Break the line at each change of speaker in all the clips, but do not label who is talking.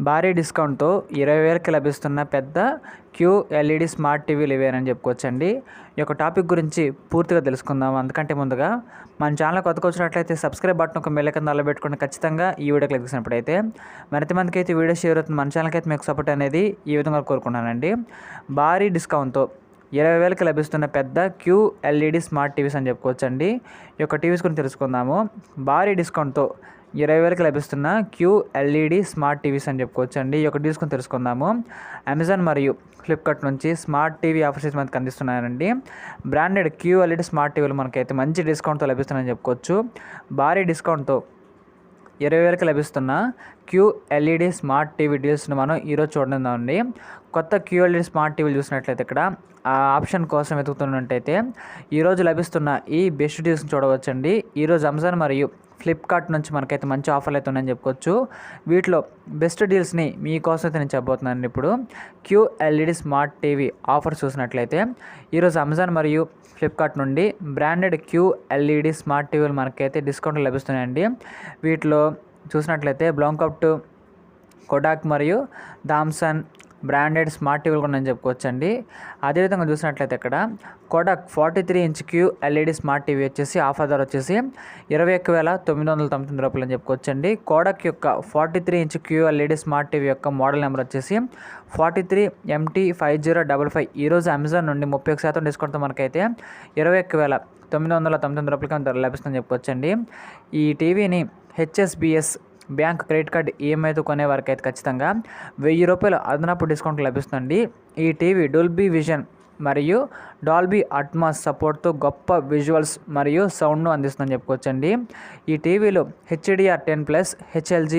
భారీ డిస్కౌంట్తో 20,000కి లభిస్తున్న పెద్ద QLED smart టీవీలు ఇవేనని చెప్పుకోవచ్చండి. ఈ యొక్క టాపిక్ గురించి పూర్తిగా తెలుసుకుందాం. అందుకంటే ముందుగా మన ఛానల్ కొత్తగా వచ్చినట్లయితే సబ్స్క్రైబ్ బటన్ ఒక బెల్ కింద పెట్టుకుని ఖచ్చితంగా ఈ వీడియో క్లిక్ చేసినప్పుడైతే మరింతమందికి అయితే వీడియో షేర్ అవుతుంది. మన ఛానల్కి అయితే మీకు సపోర్ట్ అనేది ఈ విధంగా కోరుకున్నానండి. భారీ డిస్కౌంట్తో 20,000కి లభిస్తున్న పెద్ద QLED స్మార్ట్ టీవీస్ అని చెప్పుకోవచ్చండి. ఈ యొక్క టీవీస్ గురించి తెలుసుకుందాము. భారీ డిస్కౌంట్తో 20,000కి లభిస్తున్న QLED స్మార్ట్ టీవీస్ అని చెప్పుకోవచ్చండి. ఈ యొక్క టీవీస్ గురించి తెలుసుకుందాము. అమెజాన్ మరియు ఫ్లిప్కార్ట్ నుంచి స్మార్ట్ టీవీ ఆఫర్స్ మనకు అందిస్తున్నారండి. బ్రాండెడ్ QLED స్మార్ట్ టీవీలు మనకైతే మంచి డిస్కౌంట్తో లభిస్తున్నాయని చెప్పుకోవచ్చు. భారీ డిస్కౌంట్తో 20,000కి లభిస్తున్న QLED స్మార్ట్ టీవీ డీల్స్ని మనం ఈరోజు చూడనుందామండి. కొత్త QLED స్మార్ట్ టీవీలు చూసినట్లయితే ఇక్కడ ఆ ఆప్షన్ కోసం వెతుకుతున్నట్టయితే ఈరోజు లభిస్తున్న ఈ బెస్ట్ డీల్స్ని చూడవచ్చండి. ఈరోజు అమెజాన్ మరియు ఫ్లిప్కార్ట్ నుంచి మనకైతే మంచి ఆఫర్లు అయితే ఉన్నాయని చెప్పుకోవచ్చు. వీటిలో బెస్ట్ డీల్స్ని మీకోసం అయితే నేను చెప్పబోతున్నాను. ఇప్పుడు QLED స్మార్ట్ టీవీ ఆఫర్ చూసినట్లయితే ఈరోజు అమెజాన్ మరియు ఫ్లిప్కార్ట్ నుండి బ్రాండెడ్ QLED స్మార్ట్ టీవీలు మనకైతే డిస్కౌంట్లు లభిస్తున్నాయండి. వీటిలో చూసినట్లయితే బ్లాంకప్ట్, కొడాక్ మరియు థామ్సన్ బ్రాండెడ్ స్మార్ట్ టీవీలు కూడా నేను చెప్పుకోవచ్చండి. అదేవిధంగా చూసినట్లయితే ఇక్కడ Kodak 43 inch QLED smart TV వచ్చేసి ఆఫర్ ధర వచ్చేసి 21,999 రూపాయలు అని చెప్పుకోవచ్చండి. కొడాక్ యొక్క 43 ఇంచ్ QLED స్మార్ట్ టీవీ యొక్క మోడల్ నెంబర్ వచ్చేసి 43MT5055. ఈరోజు అమెజాన్ నుండి 31% డిస్కౌంట్తో మనకైతే 21,999 రూపాయలకి ధర లభిస్తుందని చెప్పుకోవచ్చండి. ఈ టీవీని HSBS బ్యాంక్ క్రెడిట్ కార్డ్ ఈఎంఐతో కొనే వారికి అయితే ఖచ్చితంగా 1,000 రూపాయలు అదనపు డిస్కౌంట్ లభిస్తుంది. ఈ టీవీ డోల్బీ విజన్ మరియు డాల్బీ అట్మాస్ సపోర్ట్తో గొప్ప విజువల్స్ మరియు సౌండ్ను అందిస్తుందని చెప్పుకోవచ్చండి. ఈ టీవీలో HDR10+, HLG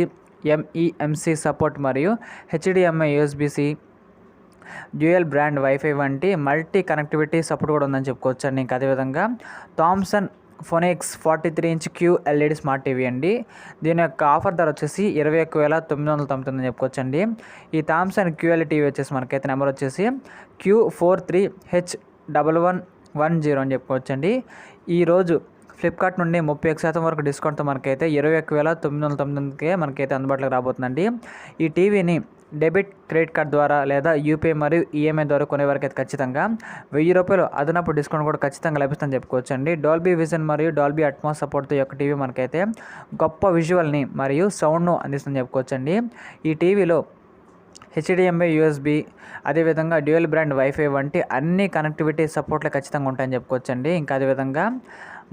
MEMC సపోర్ట్ మరియు HDMI USB-C dual brand wifi వంటి మల్టీ కనెక్టివిటీ సపోర్ట్ కూడా ఉందని చెప్పుకోవచ్చండి. ఇంకా అదేవిధంగా Thomson Phoenix 43 inch QLED smart TV అండి. దీని యొక్క ఆఫర్ ధర వచ్చేసి 21,999 అని చెప్పుకోవచ్చండి. ఈ థామ్సన్ QLED టీవీ వచ్చేసి మనకైతే నెంబర్ వచ్చేసి Q43H1110 అని చెప్పుకోవచ్చండి. ఈరోజు ఫ్లిప్కార్ట్ నుండి 31% వరకు డిస్కౌంట్తో మనకైతే 21,999కే మనకైతే అందుబాటులోకి రాబోతుందండి. ఈ టీవీని డెబిట్ క్రెడిట్ కార్డ్ ద్వారా లేదా యూపీఐ మరియు ఈఎంఐ ద్వారా కొనే వరకు అయితే ఖచ్చితంగా 1,000 రూపాయలు అదనపు డిస్కౌంట్ కూడా ఖచ్చితంగా లభిస్తుందని చెప్పుకోవచ్చండి. డాల్బీ విజన్ మరియు డాల్బీ అట్మాస్ సపోర్ట్తో యొక్క టీవీ మనకైతే గొప్ప విజువల్ని మరియు సౌండ్ను అందిస్తుందని చెప్పుకోవచ్చండి. ఈ టీవీలో HDMI USB అదేవిధంగా డ్యూయల్ బ్రాండ్ వైఫై వంటి అన్ని కనెక్టివిటీ సపోర్ట్లు ఖచ్చితంగా ఉంటాయని చెప్పుకోవచ్చండి. ఇంకా అదేవిధంగా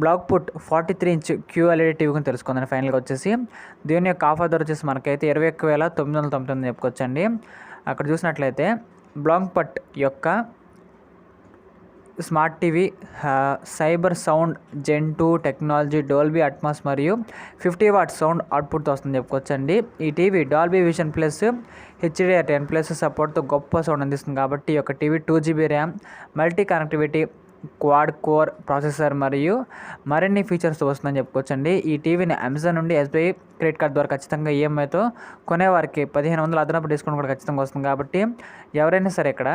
బ్లాక్పుట్ 43 ఇంచ్ QLED టీవీ గురించి తెలుసుకుందాం. ఫైనల్గా వచ్చేసి దీని యొక్క ఆఫర్ ధర వచ్చేసి మనకైతే 21,999 చెప్పుకోవచ్చండి. అక్కడ చూసినట్లయితే బ్లాంక్పట్ యొక్క స్మార్ట్ టీవీ సైబర్ సౌండ్ జెన్ 2 టెక్నాలజీ డాల్బీ అట్మాస్ మరియు 50 వాట్ సౌండ్ అవుట్పుట్తో వస్తుందని చెప్పుకోవచ్చండి. ఈ TV Dolby vision plus HDR10+ సపోర్ట్తో గొప్ప సౌండ్ అందిస్తుంది కాబట్టి ఈ యొక్క TV 2GB RAM, multi connectivity, quad core processor మరియు మరిన్ని ఫీచర్స్తో వస్తుందని చెప్పుకోవచ్చండి. ఈ టీవీని అమెజాన్ నుండి SBI క్రెడిట్ కార్డ్ ద్వారా ఖచ్చితంగా ఈఎంఐతో కొనేవారికి 1,500 అదనపు డిస్కౌంట్ కూడా ఖచ్చితంగా వస్తుంది. కాబట్టి ఎవరైనా సరే ఇక్కడ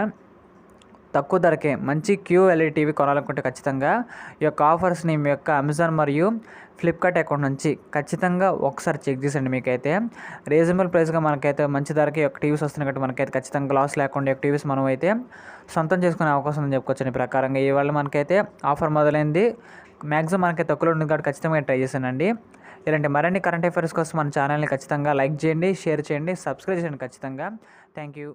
తక్కువ ధరకే మంచి QLED టీవీ కొనాలనుకుంటే ఖచ్చితంగా ఈ యొక్క ఆఫర్స్ని మీ యొక్క అమెజాన్ మరియు ఫ్లిప్కార్ట్ అకౌంట్ నుంచి ఖచ్చితంగా ఒకసారి చెక్ చేసండి. మీకైతే రీజనబుల్ ప్రైస్గా మనకైతే మంచి ధరకి ఒక టీవీస్ వస్తున్నాయి కాబట్టి మనకైతే ఖచ్చితంగా గ్లాస్ లేకుండా ఒక టీవీస్ మనం అయితే సొంతం చేసుకునే అవకాశం ఉందని చెప్పుకోవచ్చు. ఈ ప్రకారంగా ఇవాళ మనకైతే ఆఫర్ మొదలైంది. మ్యాక్సిమం మనకైతే తక్కువలో ఉంది కాబట్టి ఖచ్చితంగా ట్రై చేశానండి. ఇలాంటి మరిన్ని కరెంట్ అఫైర్స్ కోసం మన ఛానల్ని ఖచ్చితంగా లైక్ చేయండి, షేర్ చేయండి, సబ్స్క్రైబ్ చేయండి ఖచ్చితంగా. Thank you.